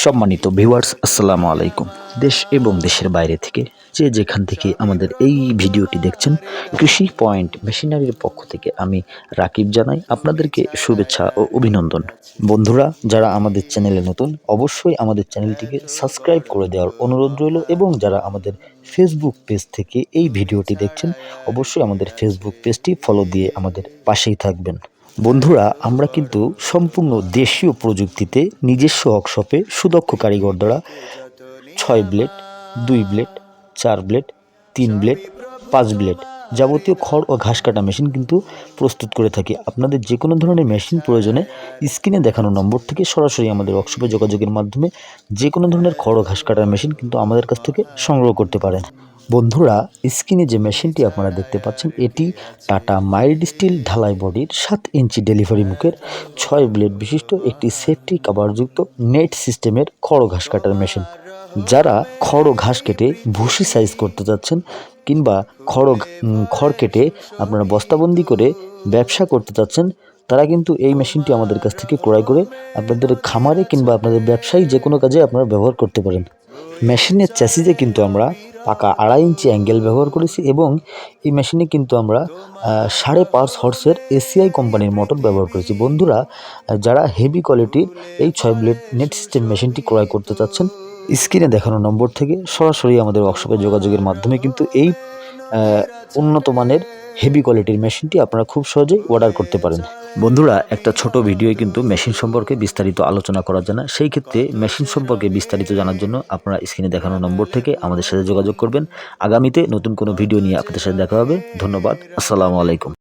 সম্মানিত ভিউয়ার্স, আসসালামু আলাইকুম। দেশ এবং দেশের বাইরে থেকে যে যেখান থেকে আমাদের এই ভিডিওটি দেখছেন, কৃষি পয়েন্ট মেশিনারির পক্ষ থেকে আমি রাকিব জানাই আপনাদেরকে শুভেচ্ছা ও অভিনন্দন। বন্ধুরা, যারা আমাদের চ্যানেলে নতুন, অবশ্যই আমাদের চ্যানেলটিকে সাবস্ক্রাইব করে দেওয়ার অনুরোধ রইল, এবং যারা আমাদের ফেসবুক পেজ থেকে এই ভিডিওটি দেখছেন, অবশ্যই আমাদের ফেসবুক পেজটি ফলো দিয়ে আমাদের পাশেই থাকবেন। বন্ধুরা, আমরা কিন্তু সম্পূর্ণ দেশীয় প্রযুক্তিতে নিজস্ব ওয়ার্কশপে সুদক্ষ কারিগর দ্বারা 6 blade, 2 blade, 4 blade, 3 blade, 5 blade যাবতীয় খড় ও ঘাস কাটা মেশিন কিন্তু প্রস্তুত করে থাকি। আপনাদের যে কোনো ধরনের মেশিন প্রয়োজনে স্ক্রিনে দেখানো নম্বর থেকে সরাসরি আমাদের ওয়ার্কশপে যোগাযোগের মাধ্যমে যে কোনো ধরনের খড় ও ঘাস কাটার মেশিন কিন্তু আমাদের কাছ থেকে সংগ্রহ করতে পারেন। বন্ধুরা, স্ক্রিনে যে মেশিনটি আপনারা দেখতে পাচ্ছেন, এটি টাটা মাইল্ড স্টিল ঢালাই বডির 7 ইঞ্চি ডেলিভারি মুখের 6 ব্লেড বিশিষ্ট একটি সেফটি কাভারযুক্ত নেট সিস্টেমের খড় ও ঘাস কাটার মেশিন। যারা খড় ও ঘাস কেটে ভুসি সাইজ করতে যাচ্ছেন, কিংবা খড় কেটে আপনারা বস্তাবন্দি করে ব্যবসা করতে চাচ্ছেন, তারা কিন্তু এই মেশিনটি আমাদের কাছ থেকে ক্রয় করে আপনাদের খামারে কিংবা আপনাদের ব্যবসায়ী যে কোনো কাজে আপনারা ব্যবহার করতে পারেন। মেশিনের চ্যাসিসে কিন্তু আমরা পাকা 2.5 ইঞ্চি অ্যাঙ্গেল ব্যবহার করেছি, এবং এই মেশিনে কিন্তু আমরা 5.5 হর্সের এসিআই কোম্পানির মোটর ব্যবহার করেছি। বন্ধুরা, যারা হেভি কোয়ালিটির এই 6 ব্লেড নেট সিস্টেম মেশিনটি ক্রয় করতে চাচ্ছেন, স্ক্রিনে দেখানো নম্বর থেকে সরাসরি আমাদের ওয়ার্কশপে যোগাযোগের মাধ্যমে কিন্তু এই উন্নত মানের হেভি কোয়ালিটির মেশিনটি আপনারা খুব সহজেই অর্ডার করতে পারেন। বন্ধুরা, একটা ছোট ভিডিও কিন্তু মেশিন সম্পর্কে বিস্তারিত আলোচনা করা যায় না, সেই ক্ষেত্রে মেশিন সম্পর্কে বিস্তারিত জানার জন্য আপনারা স্ক্রিনে দেখানো নম্বর থেকে আমাদের সাথে যোগাযোগ করবেন। আগামীতে নতুন কোনো ভিডিও নিয়ে আপনাদের সাথে দেখা হবে। ধন্যবাদ। আসসালামু আলাইকুম।